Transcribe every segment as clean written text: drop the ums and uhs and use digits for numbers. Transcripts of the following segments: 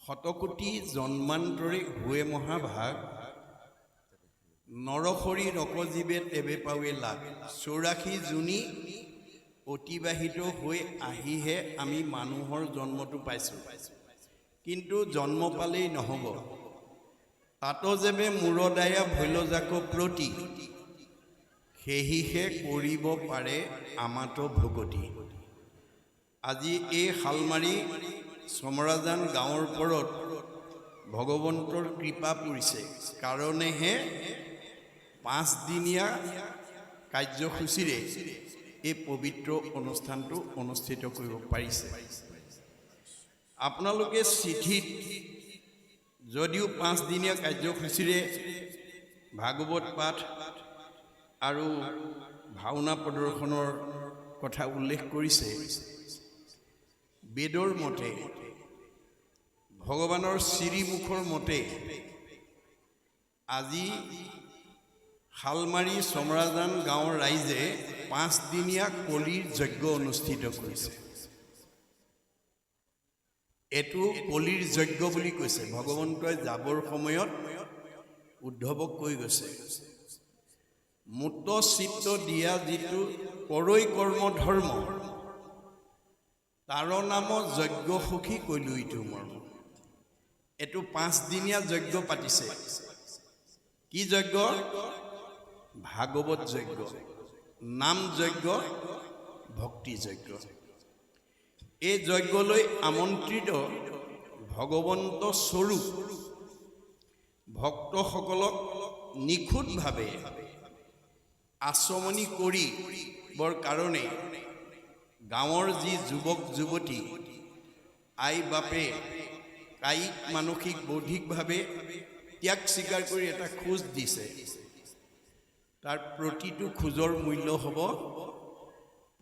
শতকোটি জন্মান্তৰে হুয়ে মহাভাগ নৰসৰি নকজীৱে তেবে পাৱে লাগ 84 জুনি অতিবাহিত হৈ আহিহে আমি মানুহৰ জন্মটো পাইছোঁ কিন্তু জন্ম পালেই নহ'ব তাতো যেবে মূৰদায়া ভৈলজাক প্ৰতি সেহিহে কৰিব পাৰে আমাতো ভকতি আজি এই শালমাৰী সমৰাজান গাঁৱৰ ওপৰত ভগৱন্তৰ কৃপা পৰিছে কাৰণেহে 5 দিনীয়া কাৰ্যসূচীৰে এই পবিত্ৰ অনুষ্ঠানটো অনুষ্ঠিত কৰিব পাৰিছে আপোনালোকে চিঠিত যদিও 5 দিনীয়া কাৰ্যসূচীৰে ভাগৱত পাঠ আৰু ভাওনা প্ৰদৰ্শনৰ কথা উল্লেখ কৰিছে বেদৰ মতে ভগৱানৰ শ্ৰীমুখৰ মতে আজি শালমাৰী সমৰাজান গাঁৱৰ ৰাইজে 5 দিনীয়া কলিৰ যজ্ঞ অনুষ্ঠিত কৰিছে এটো কলিৰ যজ্ঞ বুলি কৈছে ভগৱন্তই যাবৰ সময়ত উদ্ধৱক কৈ গৈছে মুক্ত চিত্ত দিয়া যিটো কৰৈ কৰ্ম ধৰ্ম তাৰ নাম যজ্ঞ সখী কৈলো ইটো মৰ্ম এটো 5 দিনীয়া যজ্ঞ পাতিছে কি যজ্ঞ ভাগৱত যজ্ঞ নাম যজ্ঞ ভক্তি যজ্ঞ এই যজ্ঞলৈ আমন্ত্ৰিত ভগৱন্ত স্বৰূপ ভক্তসকলক নিখুঁতভাৱে আচমনি কৰি বৰ কাৰণে গাঁৱৰ যি যুৱক যুৱতী আই বাপে কায়িক মানসিক বৌদ্ধিকভাৱে ত্যাগ স্বীকাৰ কৰি এটা খোজ দিছে তাৰ প্ৰতিটো খোজৰ মূল্য হ'ব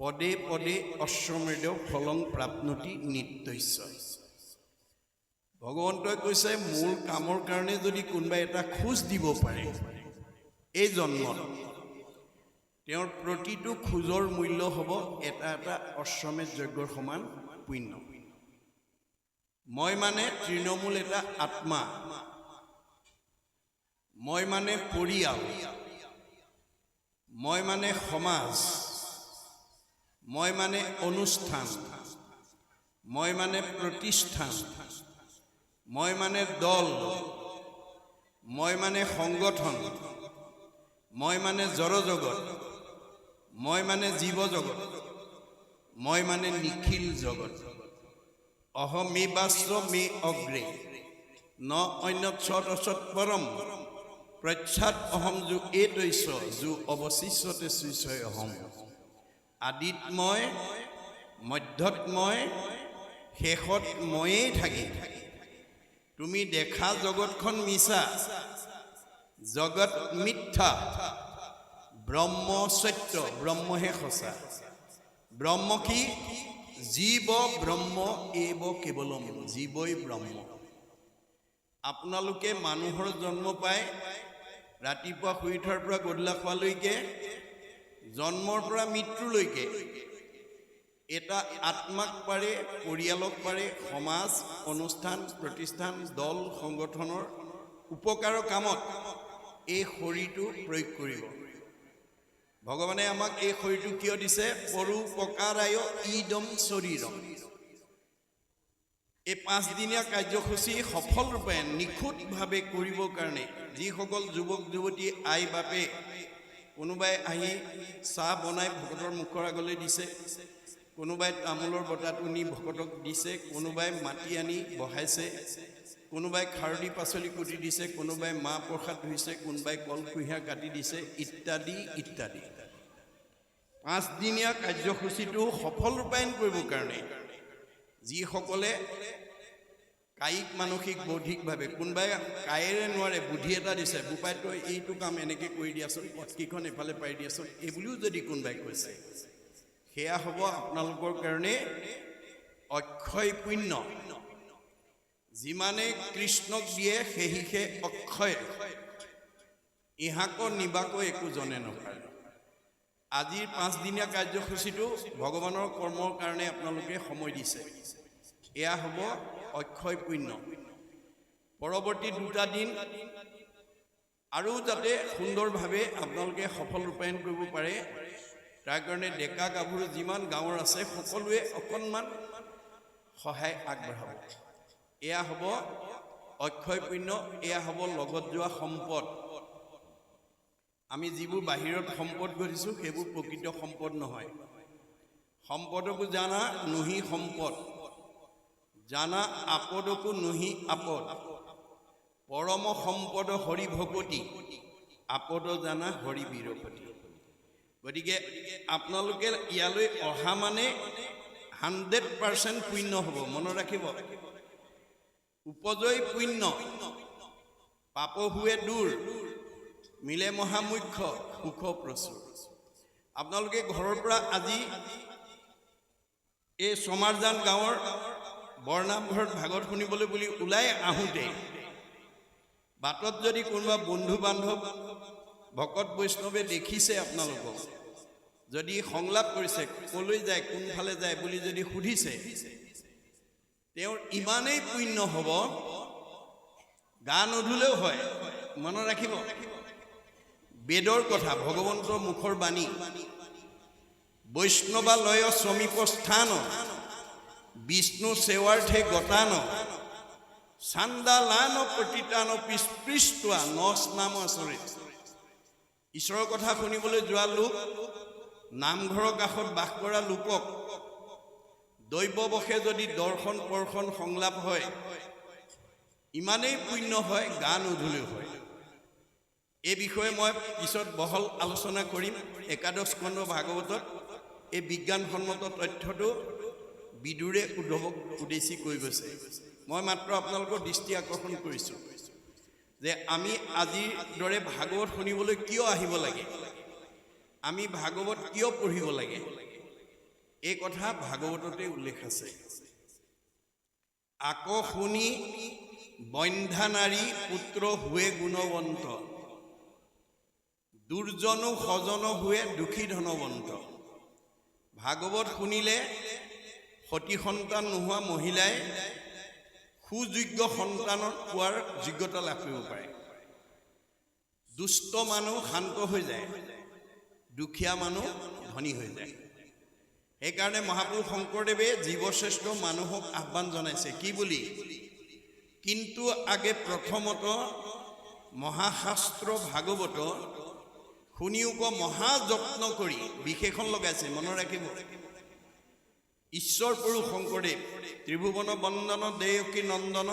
পদে পদে অশ্বমেধ ফলং প্ৰাপ্নতি নিত্যশ্চয় ভগৱন্তই কৈছে মোৰ কামৰ কাৰণে যদি কোনোবাই এটা খোজ দিব পাৰে এই জন্মত তেওঁৰ প্ৰতিটো খোজৰ মূল্য হ'ব এটা এটা অশ্বমেধ যজ্ঞৰ সমান পুণ্য মই মানে তৃণমূল এটা আত্মা মই মানে পৰিয়াল মই মানে সমাজ মই মানে অনুষ্ঠান মই মানে প্ৰতিষ্ঠান মই মানে দল মই মানে সংগঠন মই মানে জড়জগত মই মানে জীৱ জগত মই মানে নিখিল জগত অহমেবাস্য মে অগ্ৰে ন অন্যৎসৎ পৰম প্ৰচ্ছাত অহম যু এইতৈছ যু অৱশিষ্যতে শ্ৰীচয় অহম আদিত মই মধ্যত মই শেষত ময়েই থাকি তুমি দেখা জগতখন মিছা জগত মিথ্যা ব্ৰহ্ম সত্য ব্ৰহ্মহে সঁচা ব্ৰহ্ম কি জীৱ ব্ৰহ্ম এব কেৱলম জীৱই ব্ৰহ্ম আপোনালোকে মানুহৰ জন্ম পায় ৰাতিপুৱা শুই উঠাৰ পৰা গধূলা খোৱালৈকে জন্মৰ পৰা মৃত্যুলৈকে এটা আত্মাক পাৰে পৰিয়ালক পাৰে সমাজ অনুষ্ঠান প্ৰতিষ্ঠান দল সংগঠনৰ উপকাৰৰ কামত এই শৰীৰটো প্ৰয়োগ কৰিব ভগৱানে আমাক এই শৰীৰটো কিয় দিছে পৰোপকাৰায় ইদম শৰীৰম এই 5 দিনীয়া কাৰ্যসূচী সফল ৰূপে নিখুঁতভাৱে কৰিবৰ কাৰণে যিসকল যুৱক যুৱতী আই বাপে কোনোবাই আহি চাহ বনাই ভকতৰ মুখৰ আগলৈ দিছে কোনোবাই তামোলৰ বটাটো নি ভকতক দিছে কোনোবাই মাটি আনি বহাইছে কোনোবাই খাৰলি পাচলি কুটি দিছে কোনোবাই মাহ প্ৰসাদ ধুইছে কোনোবাই কল কুঁহিয়াৰ কাটি দিছে ইত্যাদি ইত্যাদি 5 দিনীয়া কাৰ্যসূচীটো সফল ৰূপায়ণ কৰিবৰ কাৰণে যিসকলে কায়িক মানসিক বৌদ্ধিকভাৱে কোনোবাই কায়েৰে নোৱাৰে বুদ্ধি এটা দিছে বোপাই তই এইটো কাম এনেকৈ কৰি দিয়াচোন পথকেইখন এফালে পাৰি দিয়াচোন এই বুলিও যদি কোনোবাই কৈছে সেয়া হ'ব আপোনালোকৰ কাৰণে অক্ষয় পুণ্য যিমানে কৃষ্ণক দিয়ে সেহিহে অক্ষয় ইহাকো নিবাকো একো জনে নপায় আজিৰ 5 দিনীয়া কাৰ্যসূচীটো ভগৱানৰ কৰ্মৰ কাৰণে আপোনালোকে সময় দিছে এয়া হ'ব অক্ষয় পুণ্য পৰৱৰ্তী দুটা দিন আৰু যাতে সুন্দৰভাৱে আপোনালোকে সফল ৰূপায়ণ কৰিব পাৰে তাৰ কাৰণে ডেকা গাভৰু যিমান গাঁৱৰ আছে সকলোৱে অকণমান সহায় আগবঢ়াব। এয়া হ'ব অক্ষয় পুণ্য, এয়া হ'ব লগত যোৱা সম্পদ। আমি যিবোৰ বাহিৰত সম্পদ গঢ়িছোঁ সেইবোৰ প্ৰকৃত সম্পদ নহয়। সম্পদকো জানা নুহি সম্পদ, জানা আপদকো নুহি আপদ, পৰম সম্পদ হৰি ভকতি, আপদ জানা হৰি বীৰপতি। গতিকে আপোনালোকে ইয়ালৈ অহা মানে 100% পুণ্য হ'ব, মনত ৰাখিব। উপজয় পুণ্য, পাপ হুৱে দূৰ, মিলে মহামুখ্য, সুখ প্ৰচুৰ। আপোনালোকে ঘৰৰ পৰা আজি এই চমাৰজান গাঁৱৰ বৰনামঘৰত ভাগৱত শুনিবলৈ বুলি ওলাই আহোঁতে বাটত যদি কোনোবা বন্ধু বান্ধৱ ভকত বৈষ্ণৱে দেখিছে আপোনালোকক, যদি সংলাপ কৰিছে কলৈ যায় কোনফালে যায় বুলি যদি সুধিছে, তেওঁৰ ইমানেই পুণ্য হ'ব গা নুধুলেও হয়। মনত ৰাখিব, বেদৰ কথা, ভগৱন্তৰ মুখৰ বাণী, বৈষ্ণৱালয় সমীপস্থান, বিষ্ণু সেৱাৰ্থে গতান, চাণ্ডালান প্ৰতিতান পৃষ্টোৱা নচ নাম আচৰিত। ঈশ্বৰৰ কথা শুনিবলৈ যোৱা লোক, নামঘৰৰ কাষত বাস কৰা লোকক দৈৱবশে যদি দৰ্শন পৰ্শন সংলাপ হয়, ইমানেই পুণ্য হয় গা নুধুলেও হয়। এই বিষয়ে মই পিছত বহল আলোচনা কৰিম। একাদশ স্কন্ধ ভাগৱতত এই বিজ্ঞানসন্মত তথ্যটো বিদুৰে উদ্ধৱক উদ্দেশ্যি কৈ গৈছে। মই মাত্ৰ আপোনালোকৰ দৃষ্টি আকৰ্ষণ কৰিছোঁ যে আমি আজিৰ দৰে ভাগৱত শুনিবলৈ কিয় আহিব লাগে, আমি ভাগৱত কিয় পঢ়িব লাগে, এই কথা ভাগৱততে উল্লেখ আছে। আকৌ শুনি বন্ধ্যা নাৰী পুত্ৰ হুৱে গুণৱন্ত, দুৰ্জনো সজন হুৱে দুখী ধনৱন্ত। ভাগৱত শুনিলে সতী সন্তান নোহোৱা মহিলাই সুযোগ্য সন্তান পোৱাৰ যোগ্যতা লাভ কৰিব পাৰে। দুষ্ট মানুহ শান্ত হৈ যায়, দুখীয়া মানুহ ধনী হৈ যায়। সেইকাৰণে মহাপুৰুষ শংকৰদেৱে জীৱশ্ৰেষ্ঠ মানুহক আহ্বান জনাইছে কি বুলি? কিন্তু আগে প্ৰথমত মহাশাস্ত্ৰ ভাগৱত শুনিওক মহাযত্ন কৰি, বিশেষণ লগাইছে, মনত ৰাখিব। ঈশ্বৰ পুৰুষ শংকৰদেৱ ত্ৰিভুৱন বন্দন দেয়কী নন্দন,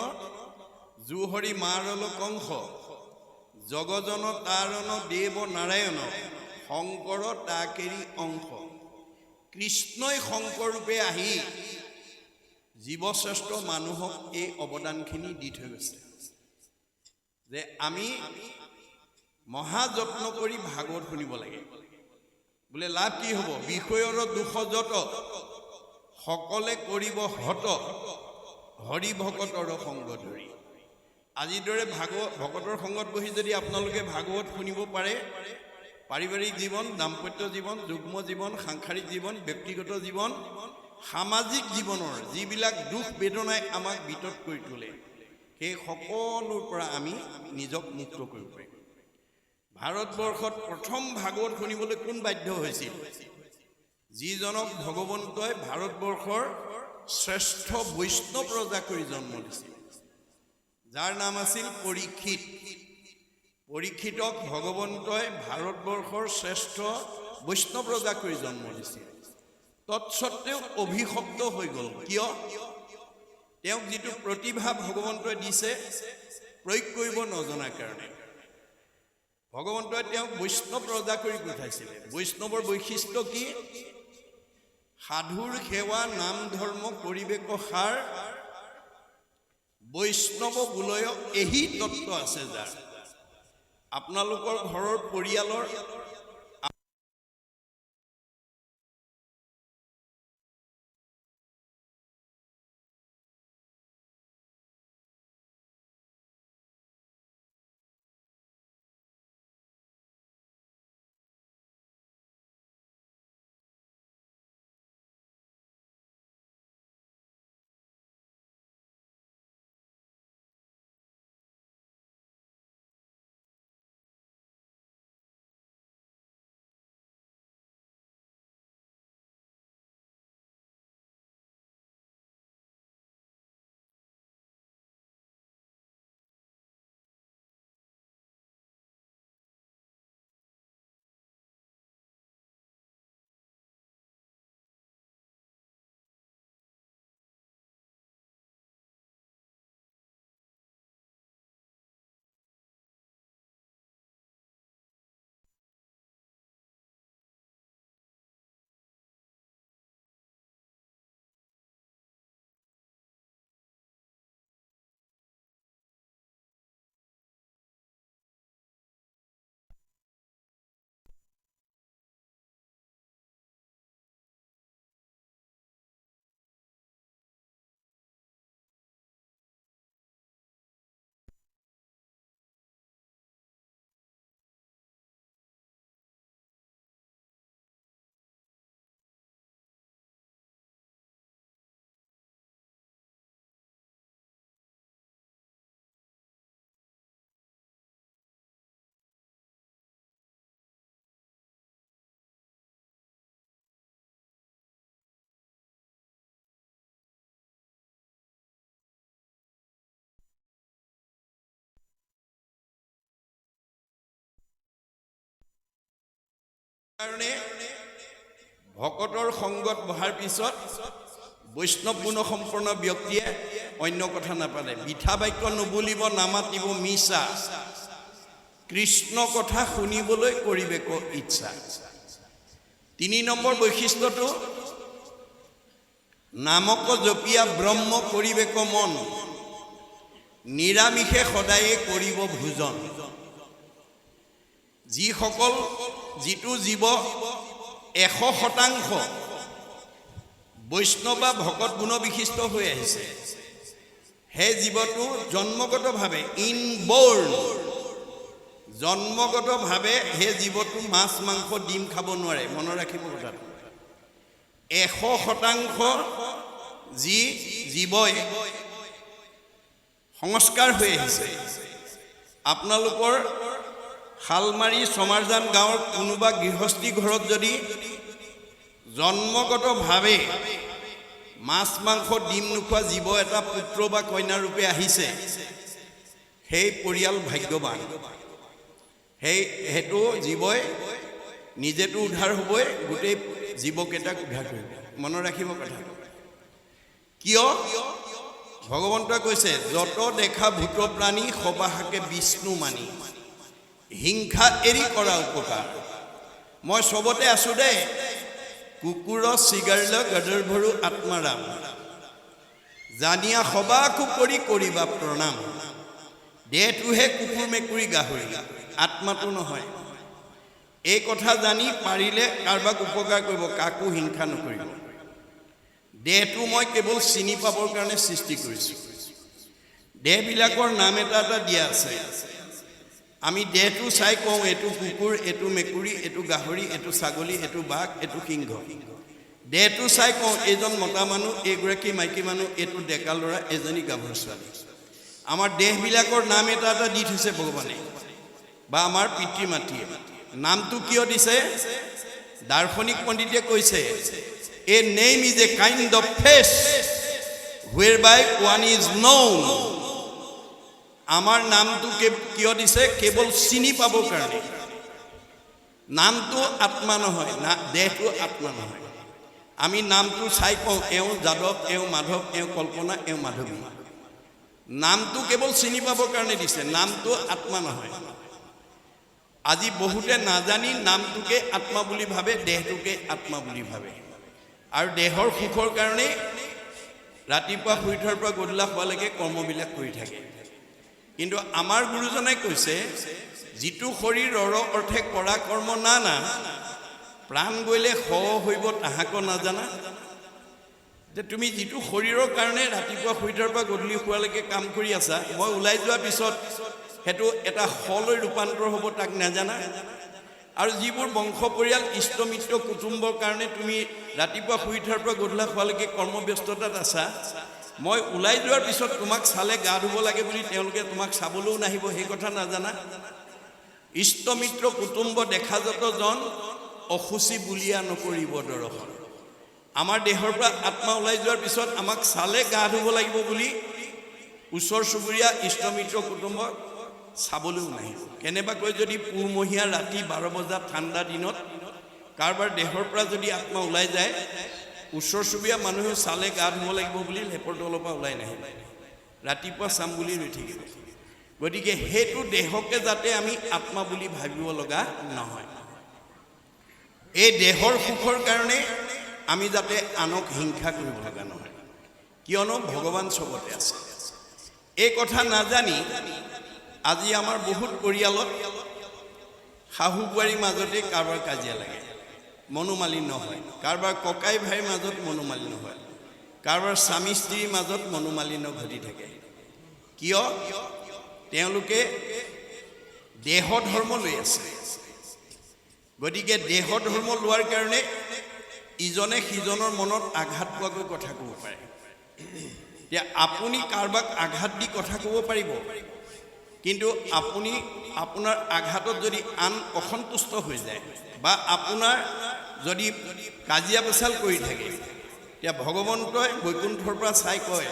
জুহৰি মাৰল কংস, জগজন তাৰণ দেৱ নাৰায়ণ, শংকৰ তাকেৰি অংশ। কৃষ্ণই শংকৰ ৰূপে আহি জীৱশ্ৰেষ্ঠ মানুহক এই অৱদানখিনি দি থৈ গৈছে যে আমি মহাযত্ন কৰি ভাগৱত শুনিব লাগে। বোলে লাভ কি হ'ব? বিষয়ৰ দুখ যত সকলে কৰিব হত, হৰি ভকতৰ সংগ ধৰি। আজিৰ দৰে ভকতৰ সংগত বহি যদি আপোনালোকে ভাগৱত শুনিব পাৰে, পাৰিবাৰিক জীৱন, দাম্পত্য জীৱন, যুগ্ম জীৱন, সাংসাৰিক জীৱন, ব্যক্তিগত জীৱন, সামাজিক জীৱনৰ যিবিলাক দুখ বেদনাই আমাক বিতত কৰি তোলে, সেই সকলোৰ পৰা আমি নিজক মুক্ত কৰিব পাৰিম। ভাৰতবৰ্ষত প্ৰথম ভাগৱত শুনিবলৈ কোন বাধ্য হৈছিল? যিজনক ভগৱন্তই ভাৰতবৰ্ষৰ শ্ৰেষ্ঠ বৈষ্ণৱ ৰজা কৰি জন্ম দিছিল, যাৰ নাম আছিল পৰীক্ষিত। পৰীক্ষিতক ভগৱন্তই ভাৰতবৰ্ষৰ শ্ৰেষ্ঠ বৈষ্ণৱ ৰজা কৰি জন্ম দিছিল। তৎসত্ত্বেও অভিশপ্ত হৈ গ'ল। কিয়? তেওঁক যিটো প্ৰতিভা ভগৱন্তই দিছে প্ৰয়োগ কৰিব নজনাৰ কাৰণে। ভগৱন্তই তেওঁক বৈষ্ণৱ ৰজা কৰি পঠাইছিলে। বৈষ্ণৱৰ বৈশিষ্ট্য কি? সাধুৰ সেৱা নাম ধৰ্ম পৰিৱেশ সাৰ, বৈষ্ণৱ বোলয় এহি তত্ত্ব আছে যাৰ। আপোনালোকৰ ঘৰৰ পৰিয়ালৰ সেইকাৰণে ভকতৰ সংগত বহাৰ পিছত বৈষ্ণৱ গুণ সম্পন্ন ব্যক্তিয়ে অন্য কথা নাপালে মিঠা বাক্য নুবুলিব নামাতিব মিছা কৃষ্ণ কথা শুনিবলৈ কৰিবে ক ইচ্ছা 3 নম্বৰ বৈশিষ্ট্যটো নামক জপিয়া ব্ৰহ্ম কৰিবে ক মন নিৰামিষে সদায়ে কৰিব ভোজন যিসকল যিটো জীৱ 100% বৈষ্ণৱ বা ভকত গুণ বিশিষ্ট হৈ আহিছে সেই জীৱটো জন্মগতভাৱে ইনবৰ্ন জন্মগতভাৱে সেই জীৱটো মাছ মাংস ডিম খাব নোৱাৰে মনত ৰাখিব কথাটো 100% যি জীৱই সংস্কাৰ হৈ আহিছে আপোনালোকৰ শালমাৰী সমাৰজান গাঁৱৰ কোনোবা গৃহস্থী ঘৰত যদি জন্মগতভাৱে মাছ মাংস ডিম নোখোৱা জীৱ এটা পুত্ৰ বা কন্যা ৰূপে আহিছে সেই পৰিয়াল ভাগ্যৱান হেতু জীৱই নিজেতো উদ্ধাৰ হ'বই গোটেই জীৱকেইটাক উদ্ধাৰ কৰিব মনত ৰাখিব কথা কিয় ভগৱন্তই কৈছে যত দেখা ভূত প্ৰাণী সবাহাকে বিষ্ণু মানি হিংসা এৰি কৰা উপকাৰ মই সবতে আছো দে কুকুৰ চিগাৰিল গদৰ ভৰু আত্মাৰাম জানিয়া সবাকো কৰি কৰিবা প্ৰণাম দেহটোহে কুকুৰ মেকুৰী গাহৰি আত্মাটো নহয় এই কথা জানি পাৰিলে কাৰোবাক উপকাৰ কৰিব কাকো হিংসা নকৰিব দেহটো মই কেৱল চিনি পাবৰ কাৰণে সৃষ্টি কৰিছোঁ দেহবিলাকৰ নাম এটা দিয়া আছে আমি দেহটো চাই কওঁ এটো কুকুৰ এটো মেকুৰী এটো গাহৰি এটো ছাগলী এটো বাঘ এটো সিংহ দেহটো চাই কওঁ এজন মতা মানুহ এগৰাকী মাইকী মানুহ এটো ডেকা ল'ৰা এজনী গাভৰু ছোৱালী আমাৰ দেহবিলাকৰ নাম এটা দি থৈছে ভগৱানে বা আমাৰ পিতৃ মাতৃয়ে নামটো কিয় দিছে দাৰ্শনিক পণ্ডিতে কৈছে A name is a kind of face whereby one is known. আমাৰ নামটো কিয় দিছে কেৱল চিনি পাবৰ কাৰণে নামটো আত্মা নহয় না দেহটো আত্মা নহয় আমি নামটো চাই কওঁ এওঁ যাদৱ এওঁ মাধৱ এওঁ কল্পনা এওঁ মাধৱী নামটো কেৱল চিনি পাবৰ কাৰণে দিছে নামটো আত্মা নহয় আজি বহুতে নাজানি নামটোকে আত্মা বুলি ভাবে দেহটোকে আত্মা বুলি ভাবে আৰু দেহৰ সুখৰ কাৰণে ৰাতিপুৱা শুই উঠাৰ পৰা গধূলা হোৱালৈকে কৰ্মবিলাক কৰি থাকে কিন্তু আমাৰ গুৰুজনে কৈছে যিটো শৰীৰৰ অৰ্থে কৰা কৰ্ম না প্ৰাণ গলে হইব তাহাকো নাজানা যে তুমি যিটো শৰীৰৰ কাৰণে ৰাতিপুৱা শুই উঠাৰ পৰা গধূলি হোৱালৈকে কাম কৰি আছা মই ওলাই যোৱাৰ পিছত হেতু এটা হলৈ ৰূপান্তৰ হ'ব তাক নাজানা আৰু যিবোৰ বংশ পৰিয়াল ইষ্টমিত্ৰ কুটুম্বৰ কাৰণে তুমি ৰাতিপুৱা শুই উঠাৰ পৰা গধূলা হোৱালৈকে কৰ্মব্যস্ততাত আছা মই ওলাই যোৱাৰ পিছত তোমাক চালে গা ধুব লাগে বুলি তেওঁলোকে তোমাক চাবলৈও নাহিব সেই কথা নাজানা ইষ্টমিত্ৰ কুটুম্ব দেখা যতজন অসুচি বুলিয়া নকৰিব দৰ্শন আমাৰ দেহৰ পৰা আত্মা ওলাই যোৱাৰ পিছত আমাক চালে গা ধুব লাগিব বুলি ওচৰ চুবুৰীয়া ইষ্টমিত্ৰ কুটুম্ব চাবলৈও নাহিব কেনেবাকৈ যদি পুৰমহীয়া ৰাতি 12 বজাত ঠাণ্ডা দিনত কাৰোবাৰ দেহৰ পৰা যদি আত্মা ওলাই যায় ওচৰ চুবুৰীয়া মানুহে চালে গা ধুব লাগিব বুলি লেপৰ তলৰ পৰা ওলাই নাহিব ৰাতিপুৱা চাম বুলি ৰৈ থাকিব গতিকে হেতু দেহকে যাতে আমি আত্মা বুলি ভাবিব লগা নহয় এই দেহৰ সুখৰ কাৰণে আমি যাতে আনক হিংসা কৰিব লগা নহয় কিয়নো ভগৱান সবতে আছে এই কথা নাজানি আজি আমাৰ বহুত পৰিয়ালত শাহু বোৱাৰীৰ মাজতে কাৰোবাৰ কাজিয়া লাগে মনোমালিন্য হয় কাৰোবাৰ ককাই ভাইৰ মাজত মনোমালিন্য হয় কাৰোবাৰ স্বামী স্ত্ৰীৰ মাজত মনোমালিন্য ঘটি থাকে কিয় তেওঁলোকে দেহ ধৰ্ম লৈ আছে গতিকে দেহ ধৰ্ম লোৱাৰ কাৰণে ইজনে সিজনৰ মনত আঘাত পোৱাকৈ কথা ক'ব পাৰে এতিয়া আপুনি কাৰোবাক আঘাত দি কথা ক'ব পাৰিব কিন্তু আপুনি আপোনাৰ আঘাতত যদি আন অসন্তুষ্ট হৈ যায় বা আপোনাৰ যদি কাজিয়া পেচাল কৰি থাকে তেতিয়া ভগৱন্তই বৈকুণ্ঠৰ পৰা চাই কয়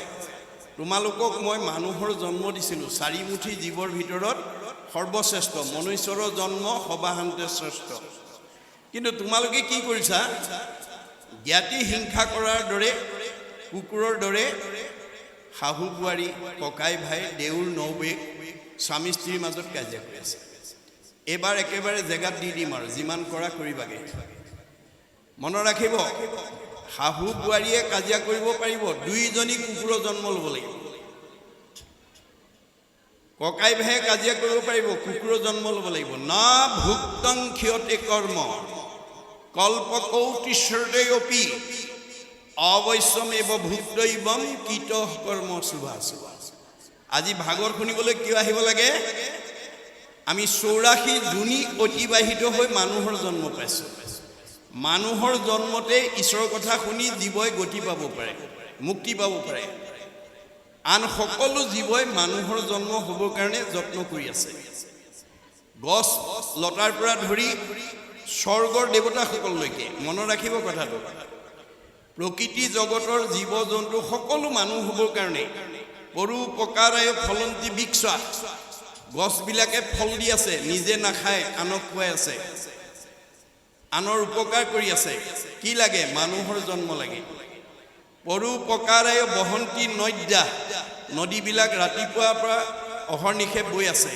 তোমালোকক মই মানুহৰ জন্ম দিছিলোঁ 4 মুঠি জীৱৰ ভিতৰত সৰ্বশ্ৰেষ্ঠ মনুষ্যৰ জন্ম সবাহান্তে শ্ৰেষ্ঠ কিন্তু তোমালোকে কি কৰিছা জ্ঞাতি হিংসা কৰাৰ দৰে কুকুৰৰ দৰে শাহু বোৱাৰী ককাই ভাই দেউৰ নৌবেক স্বামী স্ত্ৰীৰ মাজত কাজিয়া কৰি আছে এবাৰ একেবাৰে জেগাত দি দিম আৰু যিমান কৰা কৰিবাগে মনত ৰাখিব শাহু বোৱাৰীয়ে কাজিয়া কৰিব পাৰিব দুইজনী কুকুৰৰ জন্ম ল'ব লাগিব ককাই ভাই কাজিয়া কৰিব পাৰিব কুকুৰৰ জন্ম ল'ব লাগিব না ভুক্তং ক্ষয়তে কৰ্ম কল্পকৌটিশ্বৰদেয়পি অবশ্যমেব ভুক্তৈবম কীট কৰ্ম শুভাশুভ আজি ভাগৱত শুনিবলৈ কিয় আহিব লাগে আমি 84 জুনি অতিবাহিত হৈ মানুহৰ জন্ম পাইছোঁ মানুহৰ জন্মতে ঈশ্বৰৰ কথা শুনি জীৱই গতি পাব পাৰে মুক্তি পাব পাৰে আন সকলো জীৱই মানুহৰ জন্ম হ'বৰ কাৰণে যত্ন কৰি আছে গছ লতাৰ পৰা ধৰি স্বৰ্গৰ দেৱতাসকললৈকে মনত ৰাখিব কথাটো প্ৰকৃতি জগতৰ জীৱ জন্তু সকলো মানুহ হ'বৰ কাৰণে পৰোপকাৰায় ফলন্তি বৃক্ষা গছবিলাকে ফল দি আছে নিজে নাখায় আনক খুৱাই আছে আনৰ উপকাৰ কৰি আছে কি লাগে মানুহৰ জন্ম লাগে পৰোপকাৰায় বহন্তি নদ্যা নদীবিলাক ৰাতিপুৱাৰ পৰা অহৰ্নিশে বৈ আছে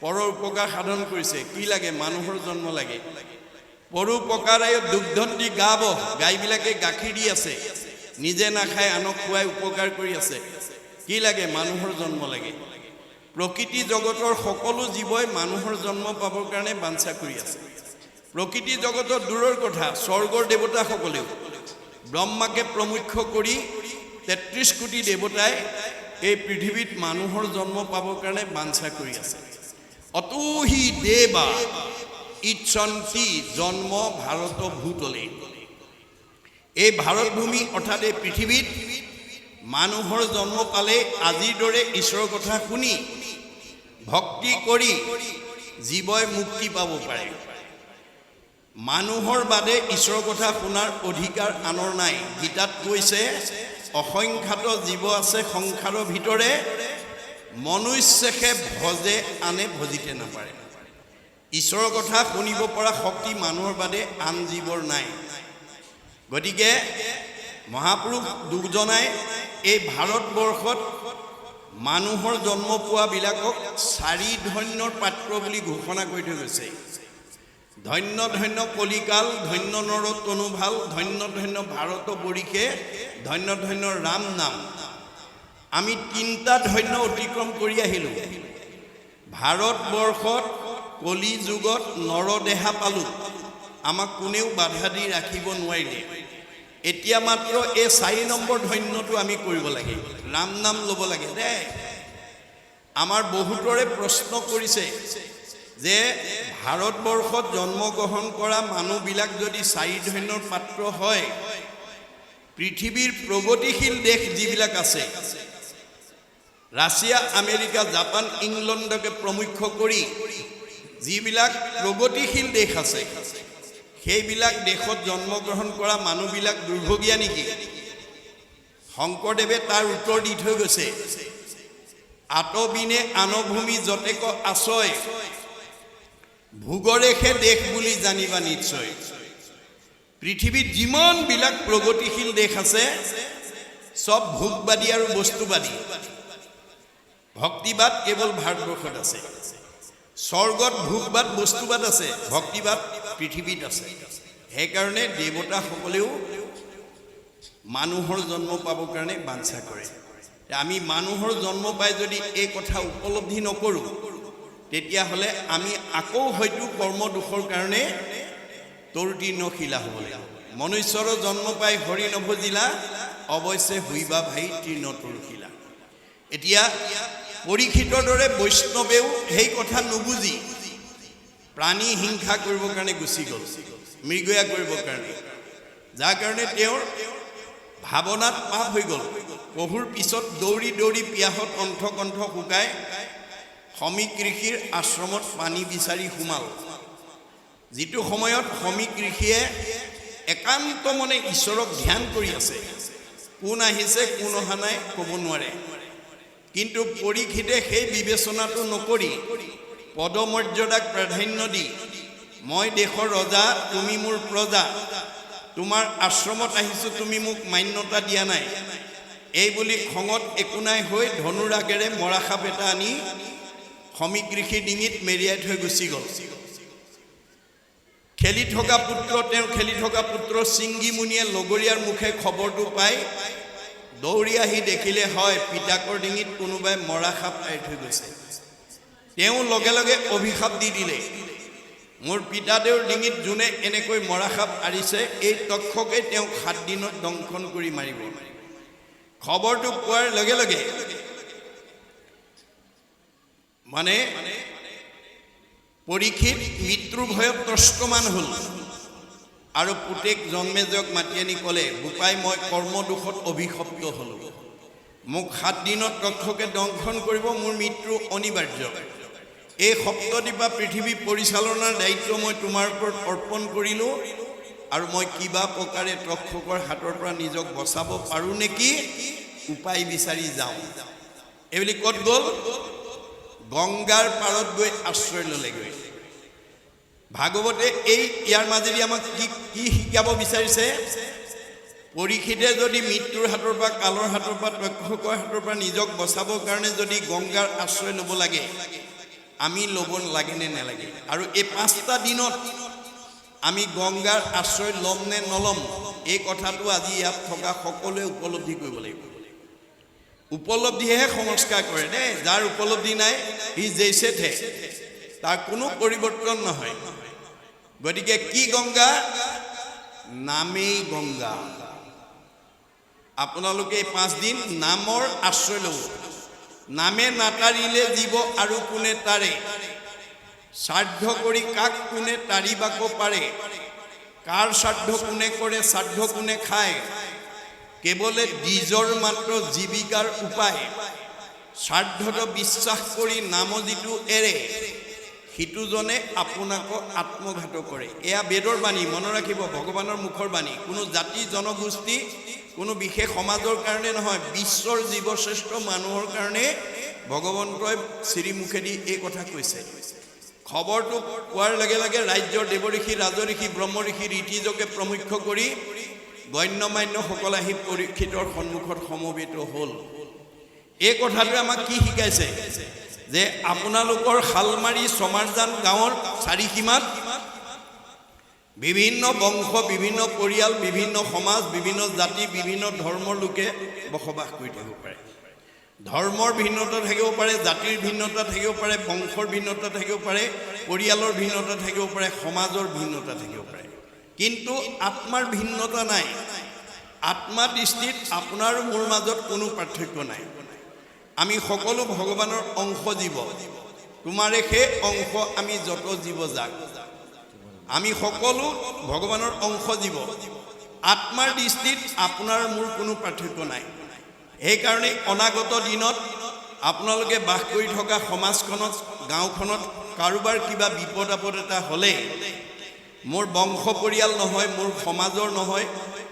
পৰৰ উপকাৰ সাধন কৰিছে কি লাগে মানুহৰ জন্ম লাগে পৰোপকাৰায় দুগ্ধন্তি গাব গাইবিলাকে গাখীৰ দি আছে নিজে নাখায় আনক খুৱাই উপকাৰ কৰি আছে কি লাগে মানুহৰ জন্ম লাগে প্ৰকৃতি জগতৰ সকলো জীৱই মানুহৰ জন্ম পাবৰ কাৰণে বাঞ্ছা কৰি আছে প্ৰকৃতি জগতৰ দূৰৰ কথা স্বৰ্গৰ দেৱতাসকলেও ব্ৰহ্মাকে প্ৰমুখ্য কৰি 33 কোটি দেৱতাই এই পৃথিৱীত মানুহৰ জন্ম পাবৰ কাৰণে বাঞ্ছা কৰি আছে অতুহি দেৱা ইচ্ছন্তি জন্ম ভাৰত ভূতলে এই ভাৰত ভূমি অৰ্থাৎ এই পৃথিৱীত মানুহৰ জন্ম পালে আজিৰ দৰে ঈশ্বৰৰ কথা শুনি ভক্তি কৰি জীৱই মুক্তি পাব পাৰে মানুহৰ বাদে ঈশ্বৰৰ কথা শুনাৰ অধিকাৰ আনৰ নাই গীতাত কৈছে অসংখ্যাত জীৱ আছে সংসাৰৰ ভিতৰে মনুষ্যকে ভজে আনে ভজিতে নাপাৰে ঈশ্বৰৰ কথা শুনিব পৰা শক্তি মানুহৰ বাদে আন জীৱৰ নাই গতিকে মহাপুৰুষ দুজনাই এই ভাৰতবৰ্ষত মানুহৰ জন্ম পোৱাবিলাকক 4 ধন্যৰ পাত্ৰ বুলি ঘোষণা কৰি থৈ গৈছে ধন্য ধন্য কলিকাল ধন্য নৰ তনুভাল ধন্য ধন্য ভাৰত বৰিষে ধন্য ধন্য ৰাম নাম আমি 3টা ধন্য অতিক্ৰম কৰি আহিলোঁ ভাৰতবৰ্ষত কলি যুগত নৰদেহা পালোঁ আমাক কোনেও বাধা দি ৰাখিব নোৱাৰিলে এতিয়া মাত্ৰ এই 4 নম্বৰ ধন্যটো আমি কৰিব লাগে ৰাম নাম ল'ব লাগে দে আমাৰ বহুতৰে প্ৰশ্ন কৰিছে যে ভাৰতবৰ্ষত জন্মগ্ৰহণ কৰা মানুহবিলাক যদি 4 ধন্যৰ পাত্ৰ হয় পৃথিৱীৰ প্ৰগতিশীল দেশ যিবিলাক আছে ৰাছিয়া আমেৰিকা জাপান ইংলেণ্ডকে প্ৰমুখ্য কৰি যিবিলাক প্ৰগতিশীল দেশ আছে সেইবিলাক দেশত জন্মগ্ৰহণ কৰা মানুহবিলাক দুৰ্ভগীয়া নেকি শংকৰদেৱে তাৰ উত্তৰ দি থৈ গৈছে আতবিনে আনভূমি যতেক আশ্ৰয় ভূগৰেখে দেশ বুলি জানিবা নিশ্চয় পৃথিৱীত যিমানবিলাক প্ৰগতিশীল দেশ আছে সব ভোগবাদী আৰু বস্তুবাদী ভক্তিবাদ কেৱল ভাৰতবৰ্ষত আছে স্বৰ্গত ভোগবাদ বস্তুবাদ আছে ভক্তিবাদ পৃথিৱীত আছে সেইকাৰণে দেৱতাসকলেও মানুহৰ জন্ম পাবৰ কাৰণে বাঞ্ছা কৰে আমি মানুহৰ জন্ম পাই যদি এই কথা উপলব্ধি নকৰোঁ তেতিয়াহ'লে আমি আকৌ হয়তো কৰ্ম দোষৰ কাৰণে তৰুতীৰ্ণশিলা হ'ব লাগিব মনুষ্যৰ জন্ম পাই হৰি নভজিলা অৱশ্যে হুইবা ভাই তৃণ তৰুশিলা এতিয়া পৰীক্ষিতৰ দৰে বৈষ্ণৱেও সেই কথা নুবুজি প্ৰাণী হিংসা কৰিবৰ কাৰণে গুচি গ'ল মৃগয়া কৰিবৰ কাৰণে যাৰ কাৰণে তেওঁৰ ভাৱনাত পাপ হৈ গ'ল প্ৰভুৰ পিছত দৌৰি দৌৰি পিয়াহত কণ্ঠ শুকাই সমীক ঋষিৰ আশ্ৰমত পানী বিচাৰি সোমাল যিটো সময়ত সমীক ঋষিয়ে একান্ত মনে ঈশ্বৰক ধ্যান কৰি আছে কোন আহিছে কোন অহা নাই ক'ব নোৱাৰে কিন্তু পৰীক্ষিতে সেই বিবেচনাটো নকৰি পদমৰ্যাদাক প্ৰাধান্য দি মই দেশৰ ৰজা, তুমি মোৰ প্ৰজা, তোমাৰ আশ্ৰমত আহিছোঁ, তুমি মোক মান্যতা দিয়া নাই। এই বুলি খঙত একো নাই হৈ ধনুৰাগেৰে মৰা সাপ এটা আনি সমীক ঋষিৰ ডিঙিত মেৰিয়াই থৈ গুচি গ'ল। খেলি থকা পুত্ৰ চিংগি মুনিয়ে লগৰীয়াৰ মুখে খবৰটো পাই দৌৰি আহি দেখিলে হয় পিতাকৰ ডিঙিত কোনোবাই মৰা সাপ আঁৰি থৈ গৈছে। তেওঁ লগে লগে অভিশাপ দি দিলে, মোৰ পিতাদেউৰ ডিঙিত যোনে এনেকৈ মৰা সাপ আঁৰিছে এই তক্ষকে তেওঁক 7 দিনত দংশন কৰি মাৰিব। খবৰটো পোৱাৰ লগে লগে মানে পৰীক্ষিত মৃত্যুৰ ভয়ত ত্ৰস্তমান হ'ল আৰু পুতেক জন্মেজয়ক মাতি আনি ক'লে, বোপাই মই কৰ্মদোষত অভিশপ্ত হ'লোঁ, মোক 7 দিনত তক্ষকে দংশন কৰিব, মোৰ মৃত্যু অনিবাৰ্য। এই সপ্তদ্বীপা পৃথিৱী পৰিচালনাৰ দায়িত্ব মই তোমাৰ ওপৰত অৰ্পণ কৰিলোঁ আৰু মই কিবা প্ৰকাৰে তক্ষকৰ হাতৰ পৰা নিজক বচাব পাৰোঁ নেকি উপায় বিচাৰি যাওঁ। এইবুলি ক'ত গ'ল? গংগাৰ পাৰত গৈ আশ্ৰয় ল'লেগৈ। ভাগৱতে ইয়াৰ মাজেদি আমাক কি শিকাব বিচাৰিছে? পৰীক্ষিতে যদি মৃত্যুৰ হাতৰ পৰা, কালৰ হাতৰ পৰা, তক্ষকৰ হাতৰ পৰা নিজক বচাবৰ কাৰণে যদি গংগাৰ আশ্ৰয় ল'ব লাগে, আমি ল'ব লাগে নে নালাগে? আৰু এই 5টা দিনত আমি গংগাৰ আশ্ৰয় ল'ম নে নল'ম, এই কথাটো আজি ইয়াত থকা সকলোৱে উপলব্ধি কৰিব লাগিব। উপলব্ধিহে সংস্কাৰ কৰে দেই। যাৰ উপলব্ধি নাই সি জেইছে থে, তাৰ কোনো পৰিৱৰ্তন নহয়। গতিকে কি গংগা? নামেই গংগা। আপোনালোকে এই 5 দিন নামৰ আশ্ৰয় ল'ব। নামে নাতাৰিলে জীৱ আৰু কোনে তাৰে, শ্ৰাদ্ধ কৰি কাক কোনে তাৰিবাক পাৰে, কাৰ শ্ৰাদ্ধ কোনে কৰে, শ্ৰাদ্ধ কোনে খায়, কেৱলে দ্বিজৰ মাত্ৰ জীৱিকাৰ উপায়, শ্ৰাদ্ধত বিশ্বাস কৰি নাম যিটো এৰে, সিটোজনে আপোনাকো আত্মঘাত কৰে। এয়া বেদৰ বাণী, মনত ৰাখিব, ভগৱানৰ মুখৰ বাণী। কোনো জাতি জনগোষ্ঠী, কোনো বিশেষ সমাজৰ কাৰণে নহয়, বিশ্বৰ জীৱশ্ৰেষ্ঠ মানুহৰ কাৰণে ভগৱন্তই শ্ৰীমুখেদি এই কথা কৈছে। খবৰটো পোৱাৰ লগে লগে ৰাজ্যৰ দেৱঋষি, ৰাজঋষি, ব্ৰহ্মঋষি, ঋতিযোগে প্ৰমুখ্য কৰি গণ্যমান্যসকল আহি পৰীক্ষিতৰ সন্মুখত সমবেত হ'ল। এই কথাটোৱে আমাক কি শিকাইছে? যে আপোনালোকৰ শালমাৰী চমাৰজান গাঁৱৰ চাৰিসীমাত বিভিন্ন বংশ, বিভিন্ন পৰিয়াল, বিভিন্ন সমাজ, বিভিন্ন জাতি, বিভিন্ন ধৰ্মৰ লোকে বসবাস কৰি থাকিব পাৰে। ধৰ্মৰ ভিন্নতা থাকিব পাৰে, জাতিৰ ভিন্নতা থাকিব পাৰে, বংশৰ ভিন্নতা থাকিব পাৰে, পৰিয়ালৰ ভিন্নতা থাকিব পাৰে, সমাজৰ ভিন্নতা থাকিব পাৰে, কিন্তু আত্মাৰ ভিন্নতা নাই। আত্মা দৃষ্টিত আপোনাৰ মোৰ মাজত কোনো পাৰ্থক্য নাই। আমি সকলো ভগৱানৰ অংশ জীৱ। তোমাৰে সেই অংশ আমি যত জীৱ যাক, আমি সকলো ভগৱানৰ অংশ জীৱ। আত্মাৰ দৃষ্টিত আপোনাৰ মোৰ কোনো পাৰ্থক্য নাই। সেইকাৰণে অনাগত দিনত আপোনালোকে বাস কৰি থকা সমাজখনত, গাঁওখনত কাৰোবাৰ কিবা বিপদ আপদ এটা হ'লে মোৰ বংশ পৰিয়াল নহয়, মোৰ সমাজৰ নহয়,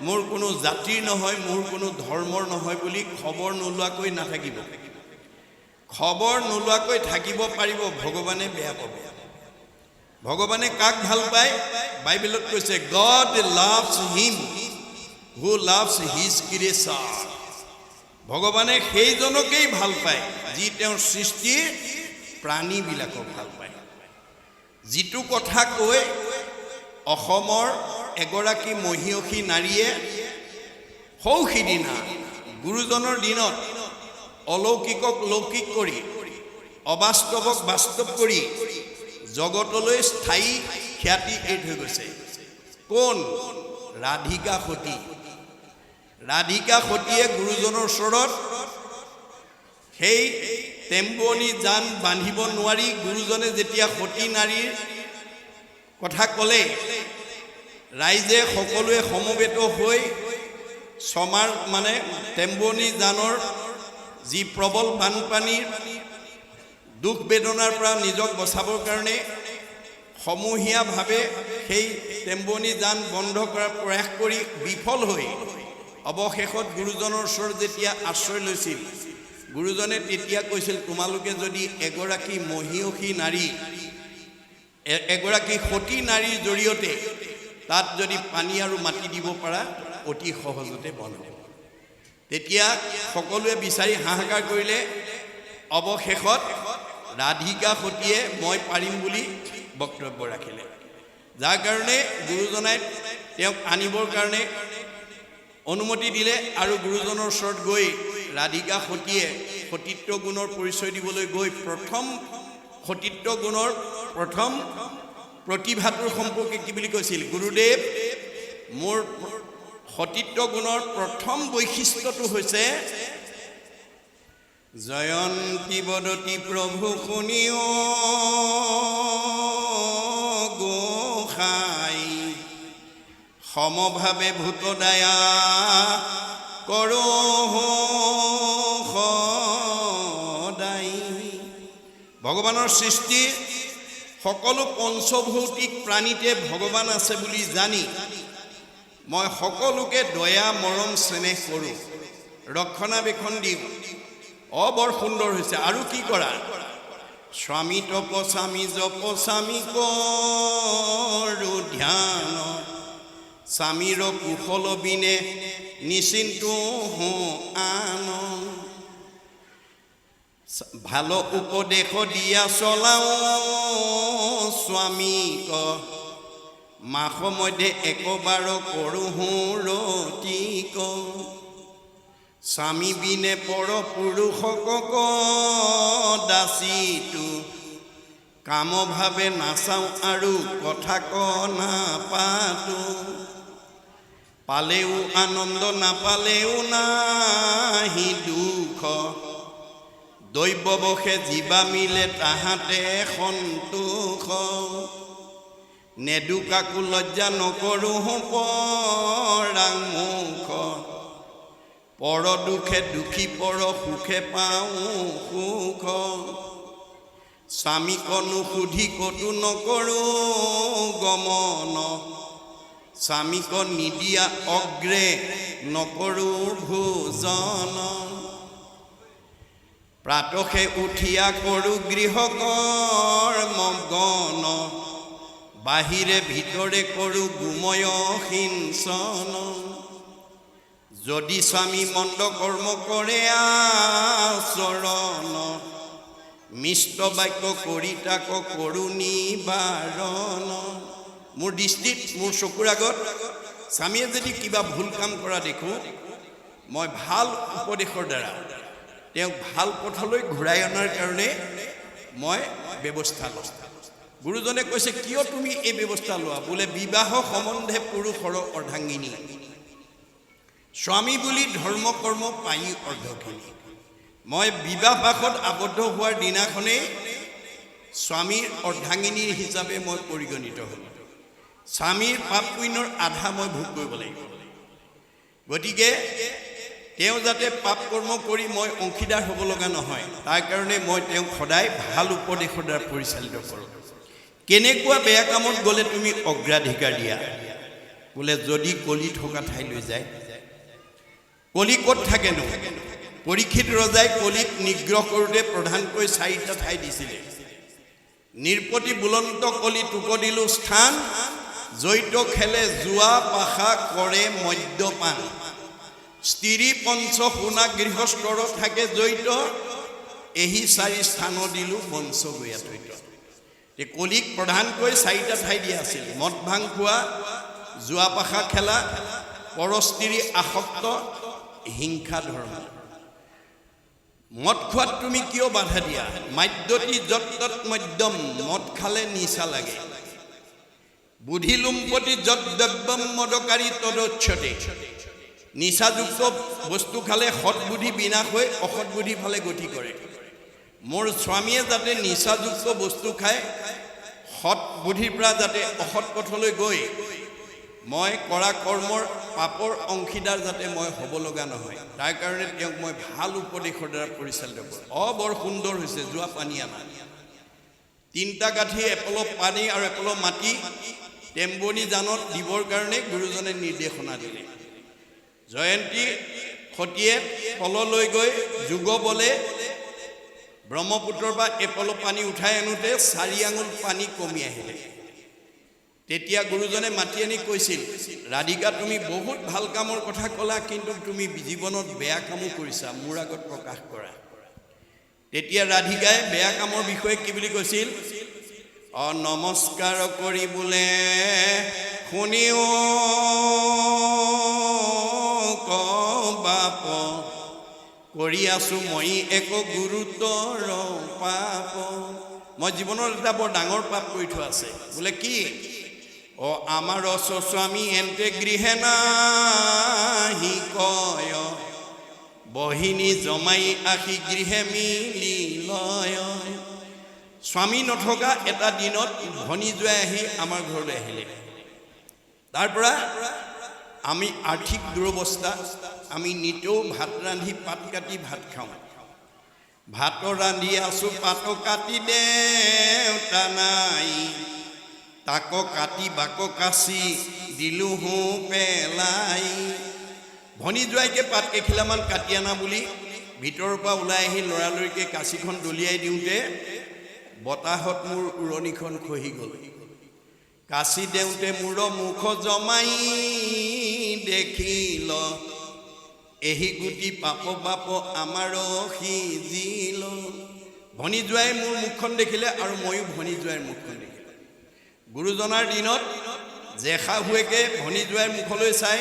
মোৰ কোনো জাতিৰ নহয়, মোৰ কোনো ধৰ্মৰ নহয় বুলি খবৰ নোলোৱাকৈ নাথাকিব। খবৰ নোলোৱাকৈ থাকিব পাৰিব, ভগৱানে বেয়া পাব। ভগৱানে কাক ভাল পায়? বাইবেলত কৈছে, God loves him who loves his creation. ভগৱানে সেইজনকেই ভাল পায় যি তেওঁৰ সৃষ্টিৰ প্ৰাণীবিলাকক ভাল পায়। যিটো কথা কৈ অসমৰ এগৰাকী মহিয়সী নাৰীয়ে সৌসিদিনা গুৰুজনৰ দিনত অলৌকিকক লৌকিক কৰি, অবাস্তৱক বাস্তৱ কৰি জগতলৈ স্থায়ী খ্যাতি এৰি থৈ গৈছে। কোন? ৰাধিকা সতী। ৰাধিকা সতীয়ে গুৰুজনৰ ওচৰত সেই তেম্বুৱনী জান বান্ধিব নোৱাৰি গুৰুজনে যেতিয়া সতী নাৰীৰ কথা ক'লে, ৰাইজে সকলোৱে সমবেত হৈ ছমাৰ মানে তেম্বুৱনী জানৰ যি প্ৰবল বানপানীৰ দুখ বেদনাৰ পৰা নিজক বচাবৰ কাৰণে সমূহীয়াভাৱে সেই তেম্বুৱনী জান বন্ধ কৰাৰ প্ৰয়াস কৰি বিফল হৈ অৱশেষত গুৰুজনৰ ওচৰত যেতিয়া আশ্ৰয় লৈছিল, গুৰুজনে তেতিয়া কৈছিল, তোমালোকে যদি এগৰাকী মহিয়সী নাৰী এগৰাকী সতী নাৰীৰ জৰিয়তে তাত যদি পানী আৰু মাটি দিব পাৰা অতি সহজতে বন্ধ হ'ব। তেতিয়া সকলোৱে বিচাৰি হাহাকাৰ কৰিলে। অৱশেষত ৰাধিকা সতীয়ে মই পাৰিম বুলি বক্তব্য ৰাখিলে, যাৰ কাৰণে গুৰুজনাই তেওঁক আনিবৰ কাৰণে অনুমতি দিলে। আৰু গুৰুজনৰ ওচৰত গৈ ৰাধিকা সতীয়ে সতীত্ব গুণৰ পৰিচয় দিবলৈ গৈ প্ৰথম সতীত্ব গুণৰ প্ৰথম প্ৰতিভাটোৰ সম্পৰ্কে কি বুলি কৈছিল? গুৰুদেৱ, মোৰ সতীত্ব গুণৰ প্ৰথম বৈশিষ্ট্যটো হৈছে জয়ন্তী বদতি প্ৰভু শুনিও গোসাই সমভাৱে ভূত দয়া কৰো সদাই। ভগৱানৰ সৃষ্টি সকলো পঞ্চভৌতিক প্ৰাণীতে ভগৱান আছে বুলি জানি মই সকলোকে দয়া মৰম চেনেহ কৰোঁ, ৰক্ষণাবেক্ষণ দিওঁ। বৰ সুন্দৰ হৈছে। আৰু কি কৰা? স্বামী তপস্বামী জপস্বামী কৰোঁ ধ্যান, স্বামীৰ কুশল বিনে নিশ্চিন্ত হওঁ আন। ভাল উপদেশ দিয়া চলাওঁ স্বামীক, মাস মধ্যে একবাৰ কৰোঁ ৰতিক। স্বামী বিনে পৰ পুৰুষক দাসীটো, কাম ভাৱে নাচাওঁ আৰু কথা নাপাতো। পালেও আনন্দ নাপালেও নাহি দুখ, দৈৱবশে জীৱা মিলে তাহাঁতে সন্তোষ। নেদুকাকো লজ্জা নকৰোঁ পৰাং মুখ, পৰ দুখে দুখী পৰ সুখে পাওঁ সুখ। স্বামীকনো সুধি কতো নকৰোঁ গমন, স্বামীক নিদিয়া অগ্ৰে নকৰোঁ ভোজন। প্ৰাতসে উঠিয়া কৰোঁ গৃহকৰ্ম গণ, বাহিৰে ভিতৰে কৰোঁ গোময় সিঞ্চন। যদি স্বামী মন্দ কৰ্ম কৰে আচৰণ, মিষ্ট বাক্য কৰি তাক কৰোঁ নিবাৰণ। মোৰ দৃষ্টিত, মোৰ চকুৰ আগত স্বামীয়ে যদি কিবা ভুল কাম কৰা দেখোঁ, মই ভাল উপদেশৰ দ্বাৰা তেওঁক ভাল পথলৈ ঘূৰাই অনাৰ কাৰণে মই ব্যৱস্থা লওঁ। গুৰুজনে কৈছে, কিয় তুমি এই ব্যৱস্থা লোৱা? বোলে বিবাহ সম্বন্ধে পুৰুষৰ অৰ্ধাংগিনী, স্বামী বুলি ধৰ্ম কৰ্ম পাই অৰ্ধখিনি। মই বিবাহ পাশত আবদ্ধ হোৱাৰ দিনাখনেই স্বামীৰ অৰ্ধাংগিনী হিচাপে মই পৰিগণিত হ'লোঁ। স্বামীৰ পাপ পুণ্যৰ আধা মই ভোগ কৰিব লাগিব। গতিকে তেওঁ যাতে পাপ কৰ্ম কৰি মই অংশীদাৰ হ'ব লগা নহয়, তাৰ কাৰণে মই তেওঁক সদায় ভাল উপদেশৰ দ্বাৰা পৰিচালিত কৰোঁ। কেনেকুৱা বেয়া কামত গ'লে তুমি অগ্ৰাধিকাৰ দিয়া? বোলে যদি কলি থকা ঠাইলৈ যায়। কলি ক'ত থাকেনো? পৰীক্ষিত ৰজাই কলিক নিগ্ৰহ কৰোঁতে প্ৰধানকৈ 4টা ঠাই দিছিলে। নিৰ্পতি বুলন্ত কলি তোক দিলোঁ স্থান, জৈত খেলে জুৱা পাশা কৰে মদ্যপান। স্ত্ৰী পঞ্চ সোণা গৃহস্থৰ থাকে জৈত, এহি 4 স্থান দিলোঁ বংশ গয়াতৈত। কলিক প্ৰধানকৈ 4টা ঠাই দিয়া আছিল: মদ ভাং খোৱা, জুৱা পাশা খেলা, পৰস্ত্ৰী আসক্ত, হিংসা ধৰ্ম। মদ খোৱাত তুমি কিয় বাধা দিয়া? মাদ্যতি যত তত মদ্যম, মদ খালে নিচা লাগে। বুদ্ধি লুম্পতি যত দ্ৰব্যম মদকাৰী তদচ্ছতে, নিচাযুক্ত বস্তু খালে সৎ বুদ্ধি বিনাশ হৈ অসৎ বুদ্ধি ফালে গতি কৰে। মোৰ স্বামীয়ে যাতে নিচাযুক্ত বস্তু খায়, সৎ বুদ্ধিৰ পৰা যাতে অসৎ পথলৈ গৈ মই কৰা কৰ্মৰ পাপৰ অংশীদাৰ যাতে মই হ'ব লগা নহয়, তাৰ কাৰণে তেওঁক মই ভাল উপদেশৰ দ্বাৰা পৰিচালিত কৰোঁ। বৰ সুন্দৰ হৈছে। যোৱা পানী আনা, 3টা কাঠি, এপল পানী আৰু এপল মাটি টেম্বনি জানত দিবৰ কাৰণে গুৰুজনে নিৰ্দেশনা দিলে। জয়ন্তী সতীয়ে পললৈ গৈ যোগ বলে ব্ৰহ্মপুত্ৰৰ পৰা এপল পানী উঠাই আনোতে 4 আঙুল পানী কমি আহিলে। তেতিয়া গুৰুজনে মাতি আনি কৈছিল, ৰাধিকা তুমি বহুত ভাল কামৰ কথা ক'লা, কিন্তু তুমি জীৱনত বেয়া কামো কৰিছা, মোৰ আগত প্ৰকাশ কৰা। তেতিয়া ৰাধিকাই বেয়া কামৰ বিষয়ে কি বুলি কৈছিল? নমস্কাৰ কৰি বোলে শুনিও বাপ, কৰি আছো মই একো গুৰুতৰ পাপ। মই জীৱনত এটা বৰ ডাঙৰ পাপ কৰি থোৱা আছে। বোলে কি? আমাৰ স্বামী এন্তে গৃহে নাহি কয়, বহিনী জমাই আহি গৃহে মিলি লয়। স্বামী নথকা এটা দিনত ভনী জোৱাই আহি আমাৰ ঘৰলৈ আহিলে। তাৰ পৰা আমি আৰ্থিক দুৰৱস্থা, আমি নিতেও ভাত ৰান্ধি পাত কাটি ভাত খাওঁ। ভাত ৰান্ধি আছো পাত কাটি দেউতা নাই, তাক কাটি বাক কাচি দিলো হো পেলাই। ভনী জোৱাইকে পাত কেখিলামান কাটি আনা বুলি ভিতৰৰ পৰা ওলাই আহি লৰালৰিকে কাঁচিখন দলিয়াই দিওঁতে বতাহত মোৰ উৰণিখন খহি গ'ল। কাচি দেউতে মোৰ মুখ জমাই দেখিল, এহি গুটি পাপ বাপ আমাৰ সিজিল। ভনী জোৱাই মোৰ মুখখন দেখিলে আৰু ময়ো ভনী জোৱাইৰ মুখখন দেখিলোঁ। গুৰুজনাৰ দিনত জেঠাহুৱেকে ভনী জোৱাইৰ মুখলৈ চাই,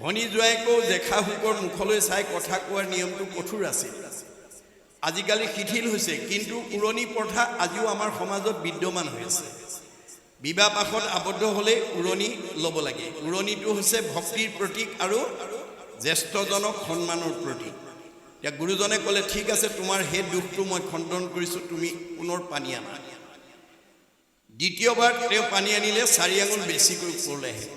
ভনী জোৱাইকো জেঠাহুকৰ মুখলৈ চাই কথা কোৱাৰ নিয়মটো কঠোৰ আছিল। আজিকালি শিথিল হৈছে, কিন্তু উৰণি প্ৰথা আজিও আমাৰ সমাজত বিদ্যমান হৈ আছে। বিবাহ পাশত আবদ্ধ হ'লে উৰণি ল'ব লাগে। উৰণিটো হৈছে ভক্তিৰ প্ৰতীক আৰু জ্যেষ্ঠজনক সন্মানৰ প্ৰতীক। এতিয়া গুৰুজনে ক'লে, ঠিক আছে, তোমাৰ সেই দুখটো মই খণ্ডন কৰিছোঁ, তুমি পুনৰ পানী আনা। দ্বিতীয়বাৰ তেওঁ পানী আনিলে 4 আঙুল বেছিকৈ ওপৰলৈ আহিল।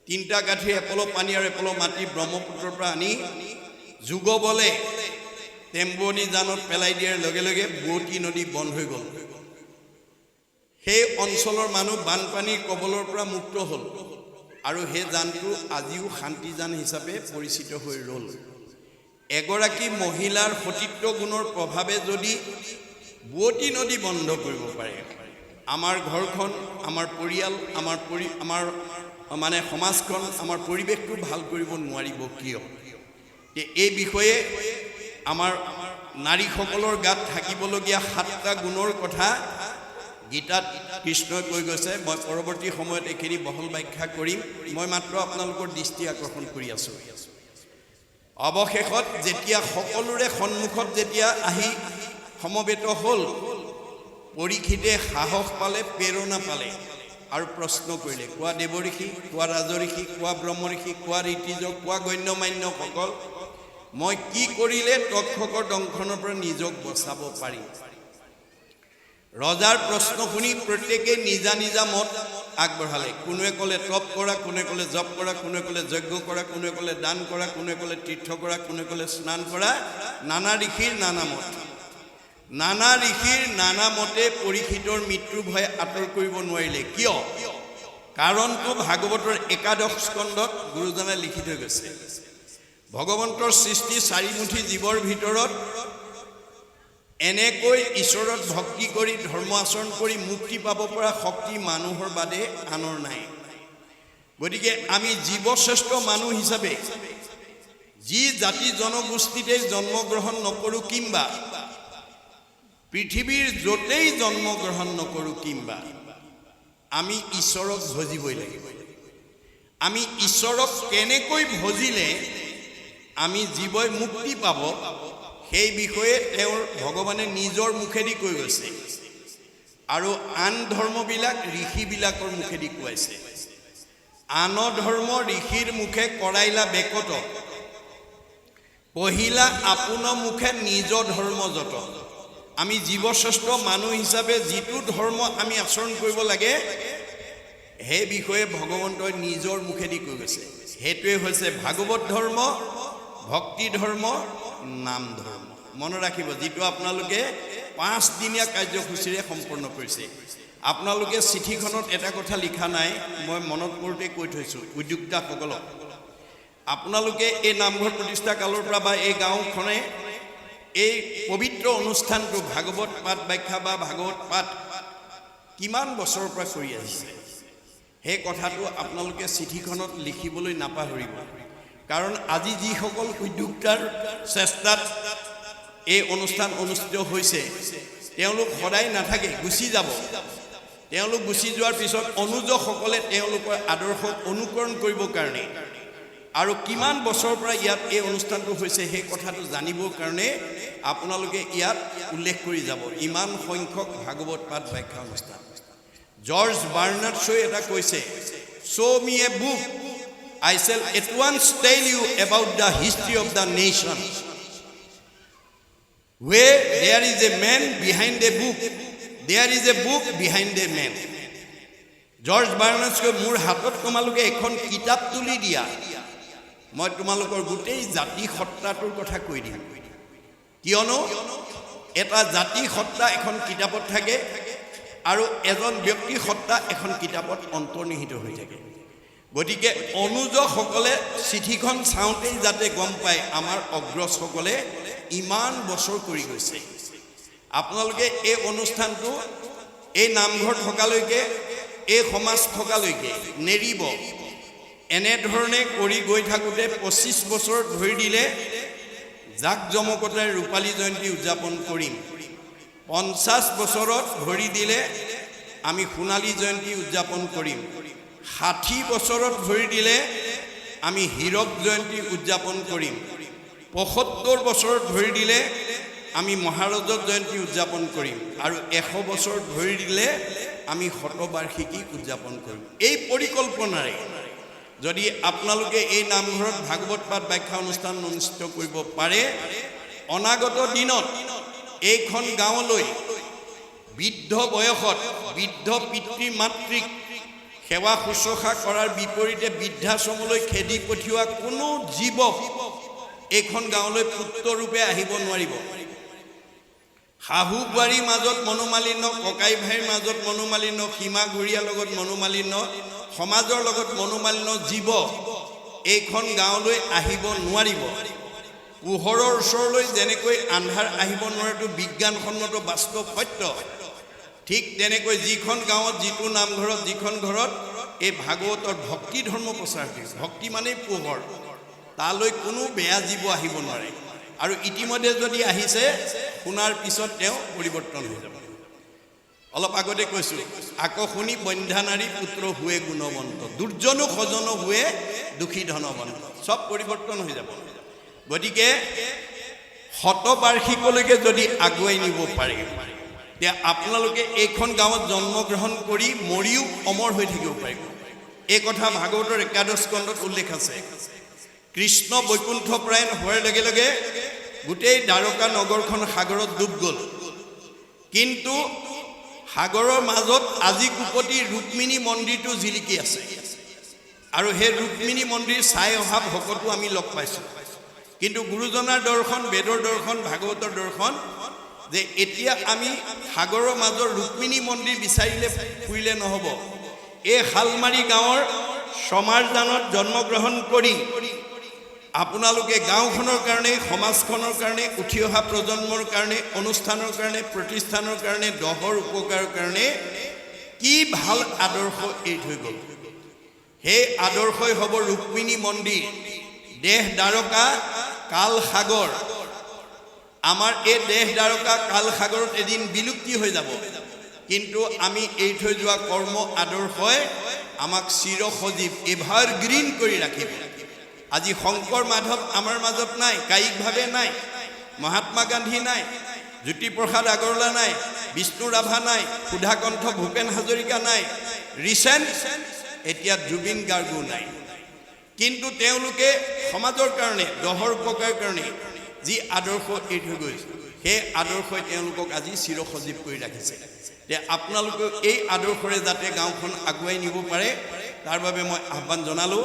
3টা গাঁঠি এপল পানী আৰু এপল মাটি ব্ৰহ্মপুত্ৰৰ পৰা আনি যোগ বলে টেম্বুৱনী জানত পেলাই দিয়াৰ লগে লগে বোৱতী নদী বন্ধ হৈ গ'ল। সেই অঞ্চলৰ মানুহ বানপানীৰ কবলৰ পৰা মুক্ত হ'ল আৰু সেই জানটো আজিও শান্তিজান হিচাপে পৰিচিত হৈ ৰ'ল। এগৰাকী মহিলাৰ সতীত্ব গুণৰ প্ৰভাৱে যদি বোৱতী নদী বন্ধ কৰিব পাৰে, আমাৰ ঘৰখন, আমাৰ পৰিয়াল, আমাৰ মানে সমাজখন, আমাৰ পৰিৱেশটো ভাল কৰিব নোৱাৰিব কিয়? এই বিষয়ে আমাৰ নাৰীসকলৰ গাত থাকিবলগীয়া 7টা গুণৰ কথা গীতাত কৃষ্ণই কৈ গৈছে। মই পৰৱৰ্তী সময়ত এইখিনি বহল ব্যাখ্যা কৰিম, মই মাত্ৰ আপোনালোকৰ দৃষ্টি আকৰ্ষণ কৰি আছোঁ। অৱশেষত যেতিয়া সকলোৰে সন্মুখত যেতিয়া আহি সমবেত হ'ল, পৰীক্ষিতে সাহস পালে, প্ৰেৰণা পালে আৰু প্ৰশ্ন কৰিলে, কোৱা দেৱঋষি, কোৱা ৰাজঋষি, কোৱা ব্ৰহ্মঋষি, কোৱা ঋতিজ, কোৱা গণ্যমান্যসকল, মই কি কৰিলে তক্ষকৰ দংশনৰ পৰা নিজক বচাব পাৰিম? ৰজাৰ প্ৰশ্ন শুনি প্ৰত্যেকে নিজা নিজা মত আগবঢ়ালে। কোনোৱে ক'লে তপ কৰা, কোনোৱে ক'লে জপ কৰা, কোনোৱে ক'লে যজ্ঞ কৰা, কোনোৱে ক'লে দান কৰা, কোনোৱে ক'লে তীৰ্থ কৰা, কোনোৱে ক'লে স্নান কৰা। নানা ঋষিৰ নানা মত। নানা ঋষিৰ নানা মতে পৰীক্ষিতৰ মৃত্যুৰ ভয় আঁতৰ কৰিব নোৱাৰিলে। কিয়? কাৰণটো ভাগৱতৰ ১১ স্কন্ধত গুৰুজনাই লিখি থৈ গৈছে। ভগৱন্তৰ সৃষ্টি 4 মুঠি জীৱৰ ভিতৰত এনেকৈ ঈশ্বৰত ভক্তি কৰি ধৰ্ম আচৰণ কৰি মুক্তি পাব পৰা শক্তি মানুহৰ বাদে আনৰ নাই। গতিকে আমি জীৱশ্ৰেষ্ঠ মানুহ হিচাপে যি জাতি জনগোষ্ঠীতে জন্মগ্ৰহণ নকৰোঁ কিম্বা পৃথিৱীৰ য'তেই জন্মগ্ৰহণ নকৰোঁ কিম্বা আমি ঈশ্বৰক ভজিবই লাগিব। আমি ঈশ্বৰক কেনেকৈ ভজিলে আমি জীৱই মুক্তি পাব, সেই বিষয়ে তেওঁৰ ভগৱানে নিজৰ মুখেদি কৈ গৈছে আৰু আন ধৰ্মবিলাক ঋষিবিলাকৰ মুখেদি কোৱাইছে। আন ধৰ্ম ঋষিৰ মুখে কৰাইলা বেকত, কহিলা আপোন মুখে নিজ ধৰ্ম যত। আমি জীৱশ্ৰেষ্ঠ মানুহ হিচাপে যিটো ধৰ্ম আমি আচৰণ কৰিব লাগে, সেই বিষয়ে ভগৱন্তই নিজৰ মুখেদি কৈ গৈছে। সেইটোৱে হৈছে ভাগৱত ধৰ্ম, ভক্তি ধৰ্ম, নাম ধৰ্ম। মনত ৰাখিব, যিটো আপোনালোকে 5 দিনীয়া কাৰ্যসূচীৰে সম্পন্ন কৰিছে। আপোনালোকে চিঠিখনত এটা কথা লিখা নাই, মই মনত কৰোঁতে কৈ থৈছোঁ উদ্যোক্তাসকলক। আপোনালোকে এই নামঘৰ প্ৰতিষ্ঠা কালৰ পৰা বা এই গাঁওখনে এই পবিত্ৰ অনুষ্ঠানটো ভাগৱত পাঠ ব্যাখ্যা বা ভাগৱত পাঠ কিমান বছৰৰ পৰা কৰি আহিছে সেই কথাটো আপোনালোকে চিঠিখনত লিখিবলৈ নাপাহৰিব কাৰণ আজি যিসকল উদ্যোক্তাৰ চেষ্টাত এই অনুষ্ঠান অনুষ্ঠিত হৈছে তেওঁলোক সদায় নাথাকে গুচি যাব তেওঁলোক গুচি যোৱাৰ পিছত অনুযোগসকলে তেওঁলোকৰ আদৰ্শক অনুকৰণ কৰিবৰ কাৰণে আৰু কিমান বছৰৰ পৰা ইয়াত এই অনুষ্ঠানটো হৈছে সেই কথাটো জানিবৰ কাৰণে আপোনালোকে ইয়াত উল্লেখ কৰি যাব ইমান সংখ্যক ভাগৱত পাঠ ব্যাখ্যা অনুষ্ঠান জৰ্জ বাৰ্নাৰ্ড শ্ব'য়ে এটা কৈছে show me a book I shall at once tell you about the history of the nation where there is a man behind a book there is a book behind a man George Bernard শ্ব'য়ে মোৰ হাতত তোমালোকে এখন কিতাপ তুলি দিয়া মই তোমালোকৰ গোটেই জাতি সত্তাটোৰ কথা কৈ দিম কিয়নো এটা জাতি সত্তা এখন কিতাপত থাকে আৰু এজন ব্যক্তি সত্তা এখন কিতাপত অন্তৰ্নিহিত হৈ থাকে গতিকে অনুযোগসকলে চিঠিখন চাওঁতেই যাতে গম পায় আমাৰ অগ্ৰজসকলে ইমান বছৰ কৰি গৈছে আপোনালোকে এই অনুষ্ঠানটো এই নামঘৰ থকালৈকে এই সমাজ থকালৈকে নেৰিব এনেধৰণে কৰি গৈ থাকোঁতে 25 বছৰ ধৰি দিলে জাক জমকতাৰ ৰূপালী জয়ন্তী উদযাপন কৰিম 50 বছৰত ধৰি দিলে আমি সোণালী জয়ন্তী উদযাপন কৰিম 60 বছৰত ধৰি দিলে আমি হীৰক জয়ন্তী উদযাপন কৰিম 75 বছৰত ধৰি দিলে আমি মহাৰজত জয়ন্তী উদযাপন কৰিম আৰু 100 বছৰ ধৰি দিলে আমি শতবাৰ্ষিকী উদযাপন কৰিম এই পৰিকল্পনাৰে যদি আপোনালোকে এই নামঘৰত ভাগৱত পাঠ ব্যাখ্যা অনুষ্ঠান অনুষ্ঠিত কৰিব পাৰে অনাগত দিনত এইখন গাঁৱলৈ বৃদ্ধ বয়সত বৃদ্ধ পিতৃ মাতৃক সেৱা শুশ্ৰূষা কৰাৰ বিপৰীতে বৃদ্ধাশ্ৰমলৈ খেদি পঠিওৱা কোনো জীৱক এইখন গাঁৱলৈ পুত্ৰৰূপে আহিব নোৱাৰিব শাহু বোৱাৰীৰ মাজত মনোমালিন্য ককাই ভাইৰ মাজত মনোমালিন্য সীমা ঘূৰিয়াৰ লগত মনোমালিন্য সমাজৰ লগত মনোমালিন্য জীৱ এইখন গাঁৱলৈ আহিব নোৱাৰিব পোহৰৰ ওচৰলৈ যেনেকৈ আন্ধাৰ আহিব নোৱাৰাটো বিজ্ঞানসন্মত বাস্তৱ সত্য ঠিক তেনেকৈ যিখন গাঁৱত যিটো নামঘৰত যিখন ঘৰত এই ভাগৱতৰ ভক্তি ধৰ্ম প্ৰচাৰ হৈছে ভক্তি মানেই পোহৰ তালৈ কোনো বেয়া জীৱ আহিব নোৱাৰে আৰু ইতিমধ্যে যদি আহিছে শুনাৰ পিছত তেওঁ পৰিৱৰ্তন হৈ যাব অলপ আগতে কৈছো আকশুনি বন্ধ্যানাৰী পুত্ৰ হুৱে গুণৱন্ত দুৰ্জনো খজন হুৱে দুখী ধনৱন্ত সব পৰিৱৰ্তন হৈ যাব গতিকে শতবাৰ্ষিকলৈকে যদি আগুৱাই নিব পাৰে তে আপোনালোকে এইখন গাঁৱত জন্মগ্ৰহণ কৰি মৰিও অমৰ হৈ থাকিব পাৰিব এই কথা ভাগৱতৰ একাদশ স্কন্ধত উল্লেখ আছে কৃষ্ণ বৈকুণ্ঠ প্ৰায়ণ হোৱাৰ লগে লগে গোটেই দ্বাৰকা নগৰখন সাগৰত ডুব গ'ল কিন্তু সাগৰৰ মাজত আজি কুপতি ৰুক্মিণী মন্দিৰটো জিলিকি আছে আৰু সেই ৰুক্মিণী মন্দিৰ চাই অহা ভকতো আমি লগ পাইছোঁ কিন্তু গুৰুজনাৰ দৰ্শন বেদৰ দৰ্শন ভাগৱতৰ দৰ্শন যে এতিয়া আমি সাগৰৰ মাজৰ ৰুক্মিণী মন্দিৰ বিচাৰিলে ফুৰিলে নহ'ব এই শালমাৰী গাঁৱৰ সমাজদানত জন্মগ্ৰহণ কৰি আপোনালোকে গাঁওখনৰ কাৰণে সমাজখনৰ কাৰণে উঠি অহা প্ৰজন্মৰ কাৰণে অনুষ্ঠানৰ কাৰণে প্ৰতিষ্ঠানৰ কাৰণে দহৰ উপকাৰৰ কাৰণে কি ভাল আদৰ্শ এৰি থৈ গ'ল সেই আদৰ্শই হ'ব ৰুক্মিণী মন্দিৰ দেহ দ্বাৰকা কাল সাগৰ আমাৰ এই দেহ দ্বাৰকা কাল সাগৰত এদিন বিলুপ্তি হৈ যাব কিন্তু আমি এৰি থৈ যোৱা কৰ্ম আদৰ্শই আমাক চিৰসজীৱ এভাৰগ্ৰীণ কৰি ৰাখিব আজি শংকৰ মাধৱ আমাৰ মাজত নাই কায়িকভাৱে নাই মহাত্মা গান্ধী নাই জ্যোতিপ্ৰসাদ আগৰৱালা নাই বিষ্ণু ৰাভা নাই সুধাকণ্ঠ ভূপেন হাজৰিকা নাই ৰিচেণ্ট এতিয়া জুবিন গাৰ্গো নাই কিন্তু তেওঁলোকে সমাজৰ কাৰণে দহৰ উপকাৰৰ কাৰণে যি আদৰ্শ এৰি থৈ গৈছে সেই আদৰ্শই তেওঁলোকক আজি চিৰসজীৱ কৰি ৰাখিছে যে আপোনালোকে এই আদৰ্শৰে যাতে গাঁওখন আগুৱাই নিব পাৰে তাৰ বাবে মই আহ্বান জনালোঁ